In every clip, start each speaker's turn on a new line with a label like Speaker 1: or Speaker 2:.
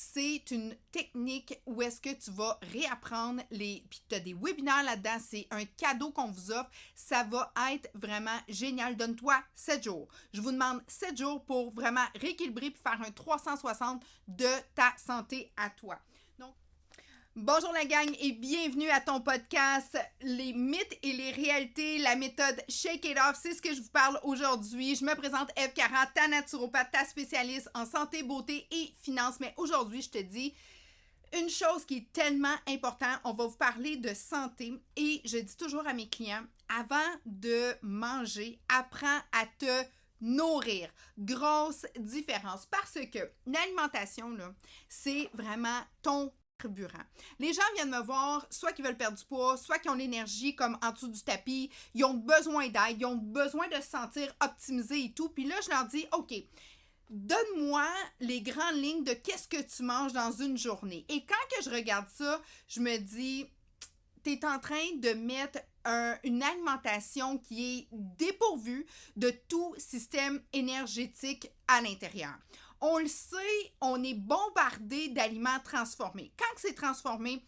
Speaker 1: c'est une technique où est-ce que tu vas réapprendre puis tu as des webinaires là-dedans, c'est un cadeau qu'on vous offre, ça va être vraiment génial. Donne-toi 7 jours. Je vous demande 7 jours pour vraiment rééquilibrer et faire un 360 de ta santé à toi. Donc, bonjour la gang et bienvenue à ton podcast Les mythes et les réalités, la méthode Shake It Off, c'est ce que je vous parle aujourd'hui. Je me présente Eve Cara, ta naturopathe, ta spécialiste en santé, beauté et finances. Mais aujourd'hui, je te dis une chose qui est tellement importante, on va vous parler de santé et je dis toujours à mes clients, avant de manger, apprends à te nourrir. Grosse différence parce que l'alimentation, là, c'est vraiment ton carburant. Les gens viennent me voir, soit qu'ils veulent perdre du poids, soit qu'ils ont l'énergie comme en dessous du tapis, ils ont besoin d'aide, ils ont besoin de se sentir optimisés et tout. Puis là, je leur dis, OK, donne-moi les grandes lignes de qu'est-ce que tu manges dans une journée. Et quand que je regarde ça, je me dis, tu es en train de mettre une alimentation qui est dépourvue de tout système énergétique à l'intérieur. On le sait, on est bombardé d'aliments transformés. Quand c'est transformé,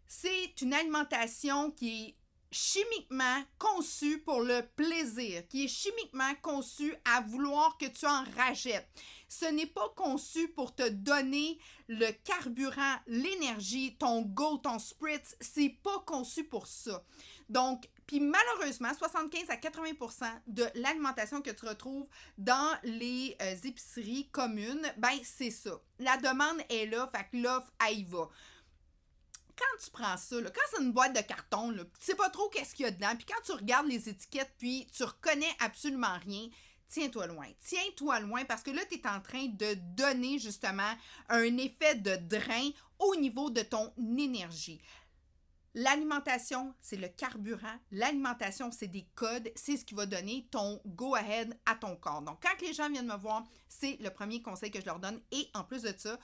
Speaker 1: c'est une alimentation qui est chimiquement conçue pour le plaisir, qui est chimiquement conçue à vouloir que tu en rajettes. Ce n'est pas conçu pour te donner le carburant, l'énergie, ton go, ton spritz. C'est pas conçu pour ça. Donc, puis malheureusement, 75 à 80% de l'alimentation que tu retrouves dans les épiceries communes, ben c'est ça. La demande est là, fait que l'offre, elle y va. Quand tu prends ça, là, quand c'est une boîte de carton, là, tu sais pas trop qu'est-ce qu'il y a dedans, puis quand tu regardes les étiquettes, puis tu reconnais absolument rien, tiens-toi loin. Tiens-toi loin parce que là, tu es en train de donner justement un effet de drain au niveau de ton énergie. L'alimentation, c'est le carburant. L'alimentation, c'est des codes. C'est ce qui va donner ton go-ahead à ton corps. Donc, quand les gens viennent me voir, c'est le premier conseil que je leur donne. Et en plus de ça,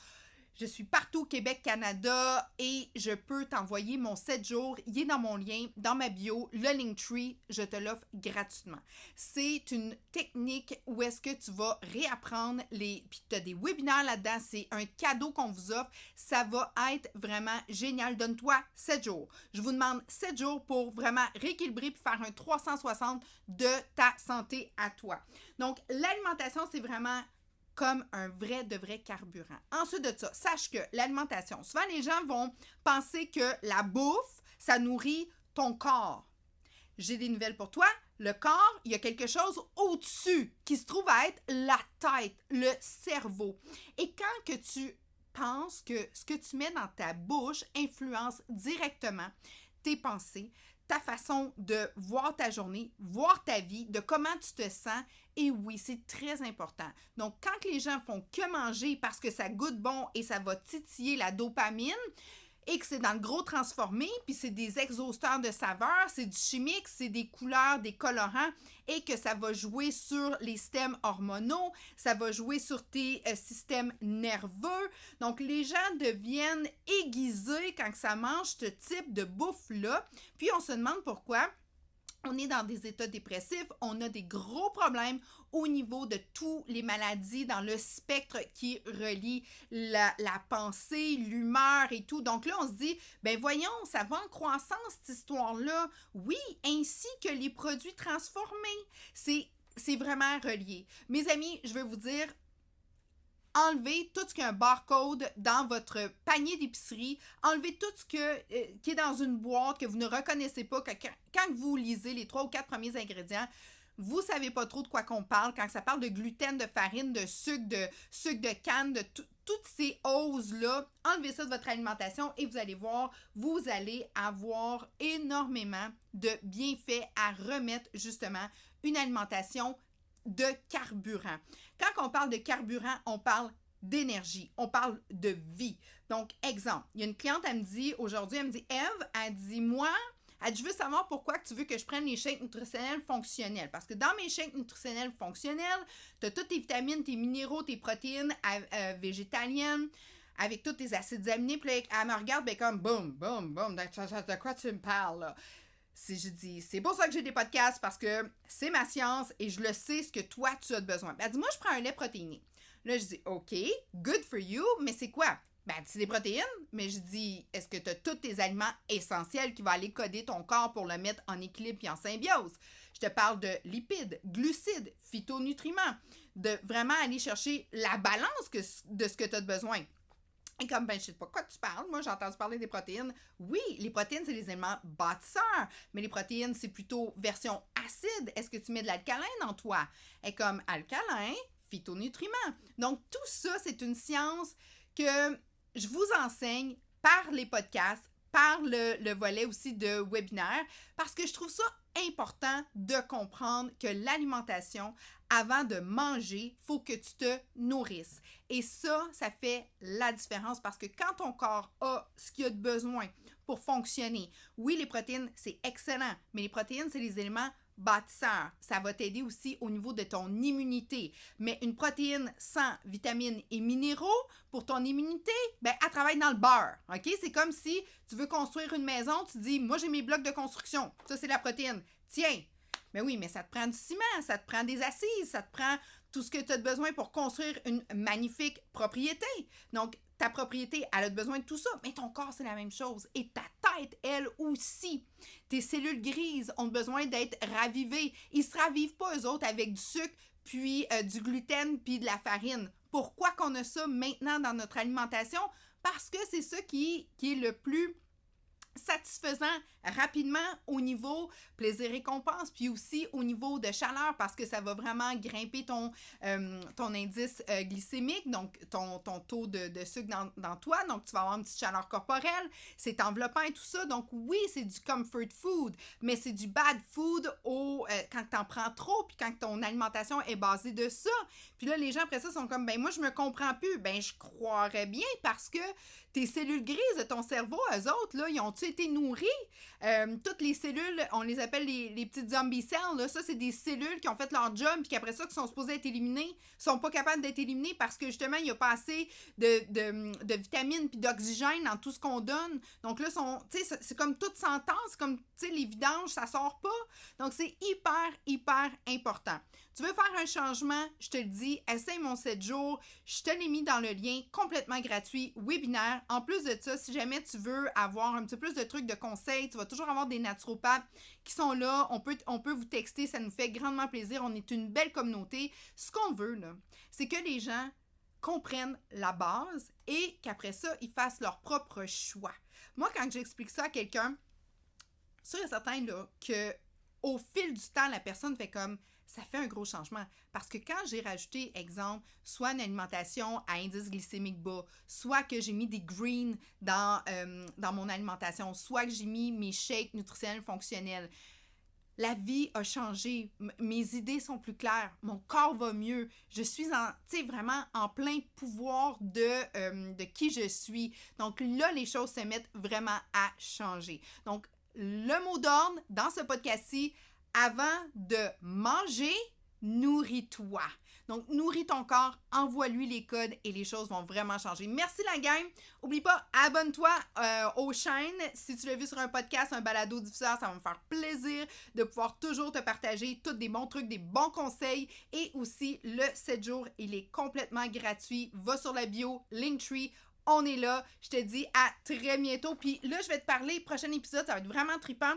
Speaker 1: je suis partout au Québec, Canada et je peux t'envoyer mon 7 jours. Il est dans mon lien, dans ma bio, le Linktree, je te l'offre gratuitement. C'est une technique où est-ce que tu vas réapprendre puis tu as des webinaires là-dedans, c'est un cadeau qu'on vous offre. Ça va être vraiment génial. Donne-toi 7 jours. Je vous demande 7 jours pour vraiment rééquilibrer puis faire un 360 de ta santé à toi. Donc, l'alimentation, c'est vraiment comme un vrai de vrai carburant. Ensuite de ça, sache que l'alimentation, souvent les gens vont penser que la bouffe, ça nourrit ton corps. J'ai des nouvelles pour toi. Le corps, il y a quelque chose au-dessus qui se trouve à être la tête, le cerveau. Et quand que tu penses que ce que tu mets dans ta bouche influence directement tes pensées, ta façon de voir ta journée, voir ta vie, de comment tu te sens. Et oui, c'est très important. Donc, quand les gens font que manger parce que ça goûte bon et ça va titiller la dopamine et que c'est dans le gros transformé, puis c'est des exhausteurs de saveurs, c'est du chimique, c'est des couleurs, des colorants et que ça va jouer sur les systèmes hormonaux, ça va jouer sur tes systèmes nerveux. Donc, les gens deviennent aiguisés quand ça mange ce type de bouffe-là. Puis, on se demande pourquoi. On est dans des états dépressifs, on a des gros problèmes au niveau de toutes les maladies dans le spectre qui relie la pensée, l'humeur et tout. Donc là, on se dit, ben voyons, ça va en croissance cette histoire-là. Oui, ainsi que les produits transformés. C'est vraiment relié. Mes amis, je veux vous dire, enlevez tout ce qui est un barcode dans votre panier d'épicerie. Enlevez tout ce qui est dans une boîte que vous ne reconnaissez pas. Quand vous lisez les 3 ou 4 premiers ingrédients, vous ne savez pas trop de quoi qu'on parle. Quand ça parle de gluten, de farine, de sucre de canne, de toutes ces oses-là, enlevez ça de votre alimentation et vous allez voir, vous allez avoir énormément de bienfaits à remettre justement une alimentation de carburant. Quand on parle de carburant, on parle d'énergie, on parle de vie. Donc, exemple, il y a une cliente, elle me dit aujourd'hui, elle me dit, Eve, elle dit, moi, elle dit, je veux savoir pourquoi tu veux que je prenne les shakes nutritionnels fonctionnels. Parce que dans mes shakes nutritionnels fonctionnels, tu as toutes tes vitamines, tes minéraux, tes protéines végétaliennes, avec tous tes acides aminés. Puis là, elle me regarde, ben comme, boum, boum, boum, de quoi tu me parles, là? Je dis, c'est pour ça que j'ai des podcasts, parce que c'est ma science et je le sais ce que toi, tu as besoin. Elle dit, moi, je prends un lait protéiné. Là, je dis, OK, good for you, mais c'est quoi? Ben, c'est des protéines, mais je dis, est-ce que tu as tous tes aliments essentiels qui vont aller coder ton corps pour le mettre en équilibre et en symbiose? Je te parle de lipides, glucides, phytonutriments, de vraiment aller chercher la balance de ce que tu as besoin. Et comme, ben, je sais pas quoi tu parles. Moi, j'ai entendu parler des protéines. Oui, les protéines, c'est des éléments bâtisseurs, mais les protéines, c'est plutôt version acide. Est-ce que tu mets de l'alcalin dans toi? Et comme alcalin, phytonutriments. Donc, tout ça, c'est une science que je vous enseigne par les podcasts, par le volet aussi de webinaire, parce que je trouve ça important de comprendre que l'alimentation, avant de manger, il faut que tu te nourrisses. Et ça fait la différence parce que quand ton corps a ce qu'il a de besoin pour fonctionner, oui, les protéines, c'est excellent, mais les protéines, c'est les éléments bâtisseurs. Ça va t'aider aussi au niveau de ton immunité. Mais une protéine sans vitamines et minéraux, pour ton immunité, ben, elle travaille dans le beurre. OK? C'est comme si tu veux construire une maison, tu dis, moi, j'ai mes blocs de construction. Ça, c'est la protéine. Tiens, mais oui, mais ça te prend du ciment, ça te prend des assises, ça te prend tout ce que tu as besoin pour construire une magnifique propriété. Donc, ta propriété, elle a besoin de tout ça, mais ton corps, c'est la même chose. Et ta tête, elle aussi. Tes cellules grises ont besoin d'être ravivées. Ils ne se ravivent pas, eux autres, avec du sucre, puis du gluten, puis de la farine. Pourquoi qu'on a ça maintenant dans notre alimentation? Parce que c'est ça qui est le plus satisfaisant rapidement au niveau plaisir-récompense, puis aussi au niveau de chaleur, parce que ça va vraiment grimper ton indice glycémique, donc ton taux de sucre dans toi, donc tu vas avoir une petite chaleur corporelle, c'est enveloppant et tout ça, donc oui, c'est du comfort food, mais c'est du bad food quand t'en prends trop, puis quand ton alimentation est basée de ça, puis là, les gens après ça sont comme, ben moi, je me comprends plus, ben je croirais bien, parce que tes cellules grises de ton cerveau, eux autres, là, ils ont-tu été nourris? Toutes les cellules, on les appelle les petites zombie cells, là, ça, c'est des cellules qui ont fait leur job, puis qu'après ça, qui sont supposées être éliminées, sont pas capables d'être éliminées parce que, justement, il n'y a pas assez de vitamines puis d'oxygène dans tout ce qu'on donne. Donc là, c'est comme toute sentence, c'est comme, tu sais, les vidanges, ça sort pas. Donc, c'est hyper, hyper important. Tu veux faire un changement, je te le dis, essaye mon 7 jours. Je te l'ai mis dans le lien complètement gratuit, webinaire. En plus de ça, si jamais tu veux avoir un petit peu plus de trucs, de conseils, tu vas toujours avoir des naturopathes qui sont là. On peut vous texter, ça nous fait grandement plaisir. On est une belle communauté. Ce qu'on veut, là, c'est que les gens comprennent la base et qu'après ça, ils fassent leur propre choix. Moi, quand j'explique ça à quelqu'un, sûr et certain là, que au fil du temps, la personne fait comme, ça fait un gros changement. Parce que quand j'ai rajouté, exemple, soit une alimentation à indice glycémique bas, soit que j'ai mis des greens dans mon alimentation, soit que j'ai mis mes shakes nutritionnels fonctionnels, la vie a changé. Mes idées sont plus claires. Mon corps va mieux. Je suis vraiment en plein pouvoir de qui je suis. Donc là, les choses se mettent vraiment à changer. Donc, le mot d'ordre dans ce podcast-ci, avant de manger, nourris-toi. Donc, nourris ton corps, envoie-lui les codes et les choses vont vraiment changer. Merci la gang. Oublie pas, abonne-toi aux chaînes. Si tu l'as vu sur un podcast, un balado diffuseur, ça va me faire plaisir de pouvoir toujours te partager tous des bons trucs, des bons conseils. Et aussi, le 7 jours, il est complètement gratuit. Va sur la bio, Linktree. On est là. Je te dis à très bientôt. Puis là, je vais te parler, prochain épisode, ça va être vraiment trippant.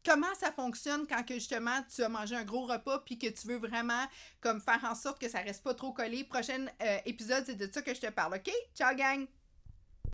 Speaker 1: Comment ça fonctionne quand que justement tu as mangé un gros repas puis que tu veux vraiment comme faire en sorte que ça reste pas trop collé. Prochain épisode, c'est de ça que je te parle, OK? Ciao gang!